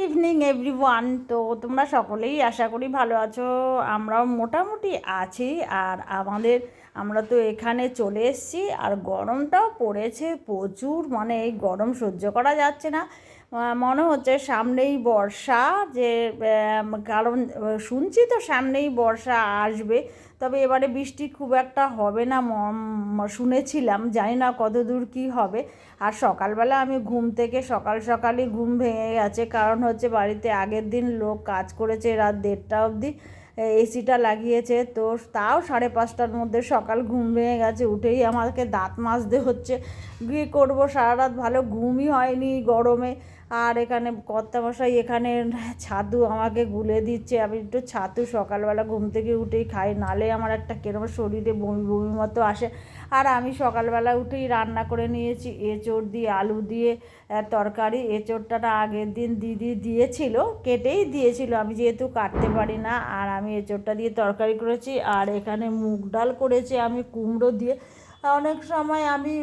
Evening everyone. তো তোমরা সকলেই আশা করি ভালো আছো, আমরাও মোটামুটি আছি। আর আমরা তো এখানে চলে এসেছি, আর গরমটাও পড়েছে প্রচুর, মানে এই গরম সহ্য করা যাচ্ছে না। মনে হচ্ছে সামনেই বর্ষা, যে কারণ শুনছি তো সামনেই বর্ষা আসবে, তবে এবারে বৃষ্টি খুব একটা হবে না শুনেছিলাম, জানি না কত দূর কী হবে। আর সকালবেলা আমি ঘুম থেকে সকালই ঘুম ভেঙে গেছে, কারণ হচ্ছে বাড়িতে আগের দিন লোক কাজ করেছে রাত 1:30 অবধি, এসিটা লাগিয়েছে। তো তাও 5:30টার মধ্যে সকাল ঘুম ভেঙে গেছে, উঠেই আমাকে দাঁত মাজতে হচ্ছে। কী করবো, সারা রাত ভালো ঘুমই হয়নি গরমে। আর এখানে কর্তামশাই এখানে ছাতু আমাকে গুলে দিচ্ছে, আমি একটু ছাতু সকালবেলা ঘুম থেকে উঠেই খাই, নালে আমার একটা কেরম শরীরে বমি বমি মতো আসে। আর আমি সকালবেলা উঠেই রান্না করে নিয়েছি এঁচোড় দিয়ে আলু দিয়ে তরকারি। এঁচোড়টা আগের দিন দিদি দিয়েছিল, কেটেই দিয়েছিল, আমি যেহেতু কাটতে পারি না, আর আমি এঁচোড়টা দিয়ে তরকারি করেছি। আর এখানে মুগ ডাল করেছি আমি কুমড়ো দিয়ে। অনেক সময় আমি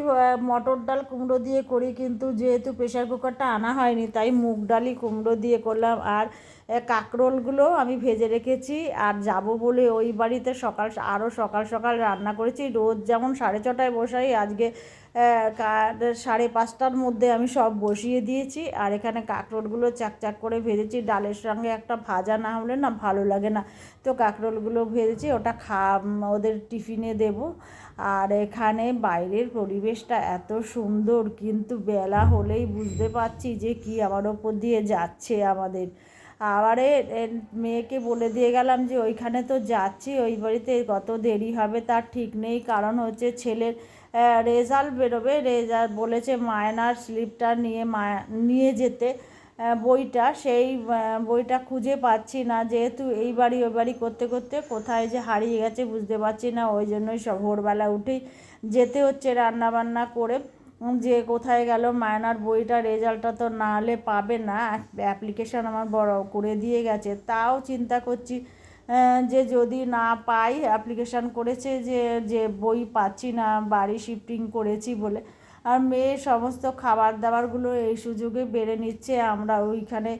মটর ডাল কুমড়ো দিয়ে করি, কিন্তু যেহেতু প্রেশার কুকারটা আনা হয়নি, তাই মুগ ডালই কুমড়ো দিয়ে করলাম। আর কাঁকরোলগুলো আমি ভেজে রেখেছি, আর যাব বলে ওই বাড়িতে সকাল সকাল রান্না করেছি। রোজ যেমন 6:30টায় বসাই, আজকে 5:30টার মধ্যে আমি সব বসিয়ে দিয়েছি। আর এখানে কাঁকরোলগুলো চাক করে ভেজেছি, ডালের সঙ্গে একটা ভাজা না হলে না ভালো লাগে না। তো কাঁকরোলগুলো ভেজেছি, ওটা ওদের টিফিনে দেব। আর এখানে বাইরের পরিবেশটা এত সুন্দর, কিন্তু বেলা হলেই বুঝতে পারছি যে কি আমার ওপর দিয়ে যাচ্ছে আমাদের। আবারে মেয়েকে বলে দিয়ে গেলাম যে ওইখানে তো যাচ্ছি, ওই বাড়িতে কত দেরি হবে তার ঠিক নেই, কারণ হচ্ছে ছেলের রেজাল্ট বেরোবে। রেজাল্ট বলেছে মায়নার স্লিপটা নিয়ে যেতে, বইটা, সেই বইটা খুঁজে পাচ্ছি না, যেহেতু এই বাড়ি ওই বাড়ি করতে করতে কোথায় যে হারিয়ে গেছে বুঝতে পারছি না। ওই জন্যই ভোরবেলা উঠেই যেতে হচ্ছে রান্নাবান্না করে, যে কোথায় গেল মায়নার বইটা। রেজাল্টটা তো না হলে পাবে না, অ্যাপ্লিকেশান আমার বড় করে দিয়ে গেছে, তাও চিন্তা করছি যে যদি না পাই, অ্যাপ্লিকেশান করেছে যে যে বই পাচ্ছি না, বাড়ি শিফটিং করেছি বলে। আর মেয়ের সমস্ত খাবার দাবারগুলো এই সুযোগে বেড়ে নিচ্ছে, আমরা ওইখানে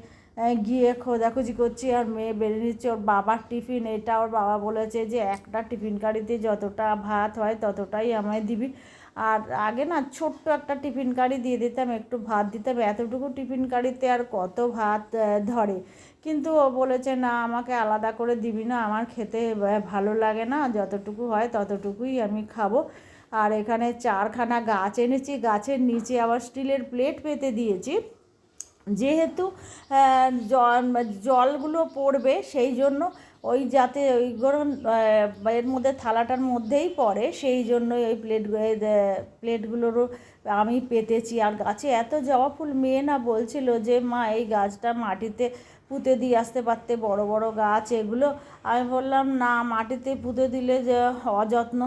গিয়ে খোঁজাখুঁজি করছি, আর মেয়ে বেড়ে নিচ্ছে ওর বাবার টিফিন। এটা ওর বাবা বলেছে যে একটা টিফিন কারিতে যতটা ভাত হয় ততটাই আমায় দিবি। আর আগে না ছোট্ট একটা টিফিন কারি দিয়ে দিতাম, একটু ভাত দিতাম, এতটুকু টিফিন কারিতে আর কত ভাত ধরে। কিন্তু ও বলেছে না, আমাকে আলাদা করে দিবি না, আমার খেতে ভালো লাগে না, যতটুকু হয় ততটুকুই আমি খাবো। আর এখানে 4খানা গাছ এনেছি, গাছের নিচে আবার স্টিলের প্লেট পেতে দিয়েছি, যেহেতু জলগুলো পড়বে সেই জন্য, ওই যাতে ওইগুলো এর মধ্যে থালাটার মধ্যেই পড়ে, সেই জন্যই ওই প্লেটগুলোরও আমি পেতেছি। আর গাছে এত জবা ফুল, মেয়ে না বলছিল যে মা এই গাছটা মাটিতে পুঁতে দিয়ে আসতে পারতে, বড় বড় গাছ এগুলো। আমি বললাম না, মাটিতে পুঁতে দিলে যে অযত্ন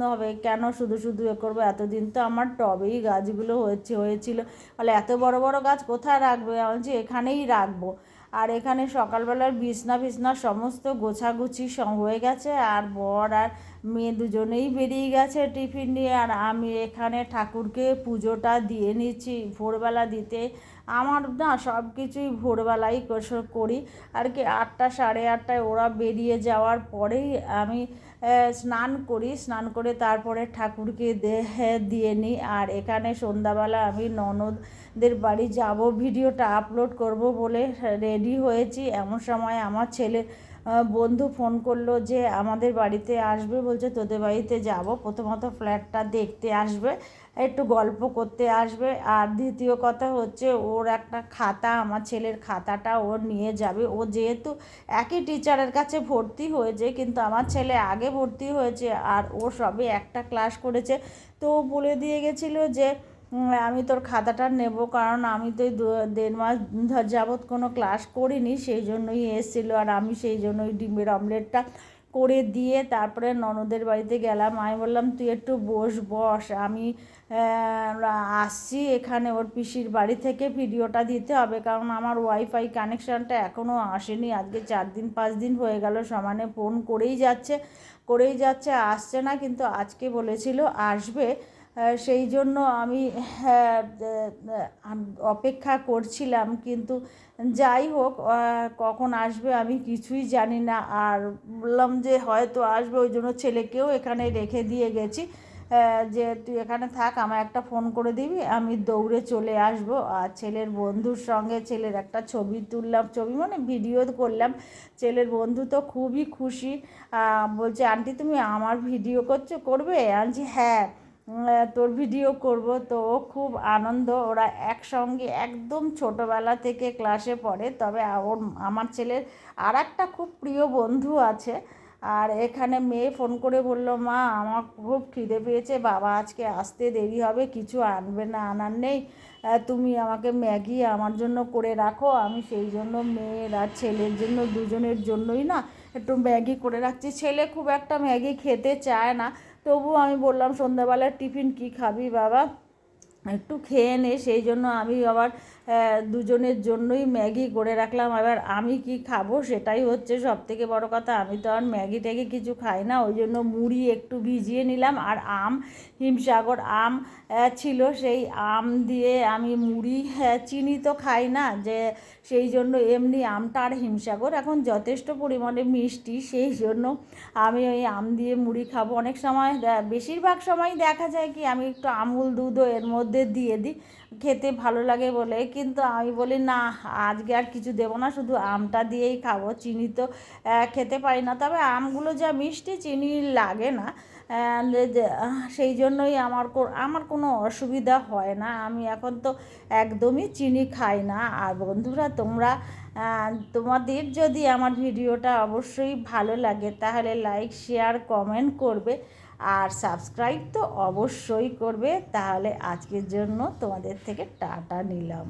হবে, কেন শুধু শুধু এ করবো, এতদিন তো আমার টবেই গাছগুলো হয়েছিল। বলে এত বড় বড় গাছ কোথায় রাখবে, আমি বলছি এখানেই রাখবো। আর এখানে সকালবেলার বিছনা সমস্ত গোছাগুছি হয়ে গেছে, আর বর আর মেয়ে দুজনেই বেরিয়ে গেছে টিফিন নিয়ে। আর আমি এখানে ঠাকুরকে পুজোটা দিয়ে নিচ্ছি। ভোরবেলা দিতে আমার না সব কিছুই ভোরবেলাই করি আর কি। 8টা 8:30টায় ওরা বেরিয়ে যাওয়ার পরেই আমি স্নান করে তারপরে ঠাকুরকে দিয়ে নিই। আর এখানে সন্ধ্যাবেলা আমি ননদদের বাড়ি যাব, ভিডিওটা আপলোড করব বলে রেডি হয়েছি। এমন সময় আমার ছেলের বন্ধু ফোন করলো যে আমাদের বাড়িতে আসবে, বলছে তোদের বাড়িতে যাব, প্রথমত ফ্ল্যাটটা দেখতে আসবে, একটু গল্প করতে আসবে। আর দ্বিতীয় কথা হচ্ছে ওর একটা খাতা, আমার ছেলের খাতাটা ওর নিয়ে যাবে। ও যেহেতু একই টিচারের কাছে ভর্তি হয়েছে, কিন্তু আমার ছেলে আগে ভর্তি হয়েছে, আর ও সবে একটা ক্লাস করেছে। তো ও বলে দিয়ে গেছিলো যে আমি তোর খাতাটা নেব, কারণ আমি তো 1.5 মাস যাবৎ কোনো ক্লাস করিনি, সেই জন্যই এসেছিলো। আর আমি সেই জন্যই ডিমের অমলেটটা করে দিয়ে তারপরে ননদের বাড়িতে গেলাম। আমি বললাম তুই একটু বস, আমি আসছি এখানে ওর পিসির বাড়ি থেকে, ভিডিওটা দিতে হবে, কারণ আমার ওয়াইফাই কানেকশানটা এখনও আসেনি। আজকে 4 দিন 5 দিন হয়ে গেল, সমানে ফোন করেই যাচ্ছে আসছে না, কিন্তু আজকে বলেছিল আসবে। সেই জন্য আমি অপেক্ষা করছিলাম, কিন্তু যাই হোক কখন আসবে আমি কিছুই জানি না। আর বললাম যে হয়তো আসবে, ওই জন্য ছেলেকেও এখানে রেখে দিয়ে গেছি যে তুই এখানে থাক, আমার একটা ফোন করে দিবি, আমি দৌড়ে চলে আসব। আর ছেলের বন্ধুর সঙ্গে ছেলের একটা ছবি তুললাম, ছবি মানে ভিডিও করলাম। ছেলের বন্ধু তো খুবই খুশি, বলছে আন্টি তুমি আমার ভিডিও করবে? আমি হ্যাঁ তোর ভিডিও করব। তো ও খুব আনন্দ, ওরা একসঙ্গে একদম ছোটোবেলা থেকে ক্লাসে পড়ে। তবে আমার ছেলের আর একটা খুব প্রিয় বন্ধু আছে। আর এখানে মেয়ে ফোন করে বলল, মা আমার খুব খিদে পেয়েছে, বাবা আজকে আসতে দেরি হবে, কিছু আনবে না, আনার নেই, তুমি আমাকে ম্যাগি আমার জন্য করে রাখো। আমি সেই জন্য মেয়ের আর ছেলের জন্য দুজনের জন্যই না একটু ম্যাগি করে রাখছি। ছেলে খুব একটা ম্যাগি খেতে চায় না, তবুও আমি বললাম সন্ধ্যাবেলার টিফিন কি খাবি বাবা, একটু খেয়ে নে। সেই জন্য আমি আবার দুজনের জন্যই ম্যাগি করে রাখলাম। এবার আমি কি খাবো সেটাই হচ্ছে সবথেকে বড় কথা, আমি তো আর ম্যাগি ট্যাগি কিছু খাই না। ওই জন্য মুড়ি একটু ভিজিয়ে নিলাম, আর হিমসাগর আম ছিল, সেই আম দিয়ে আমি মুড়ি, চিনি তো খাই না, যে সেই জন্য এমনি আমটা আর হিমসাগর এখন যথেষ্ট পরিমাণে মিষ্টি, সেই জন্য আমি ওই আম দিয়ে মুড়ি খাবো। অনেক সময় বেশিরভাগ সময় দেখা যায় কি আমি একটু আমুল দুধও এর মধ্যে দিয়ে দিই, খেতে ভালো লাগে বলে। কিন্তু আমি বলি না, আজকে আর কিছু দেবো না, শুধু আমটা দিয়েই খাবো, চিনি তো খেতে পারি না। তবে আমগুলো যা মিষ্টি, চিনি লাগে না, সেই জন্যই আমার কোনো অসুবিধা হয় না। আমি এখন তো একদমই চিনি খাই না। আর বন্ধুরা তোমরা তোমাদের যদি আমার ভিডিওটা অবশ্যই ভালো লাগে তাহলে লাইক শেয়ার কমেন্ট করবে, আর সাবস্ক্রাইব তো অবশ্যই করবে। তাহলে আজকের জন্য তোমাদের থেকে টাটা নিলাম।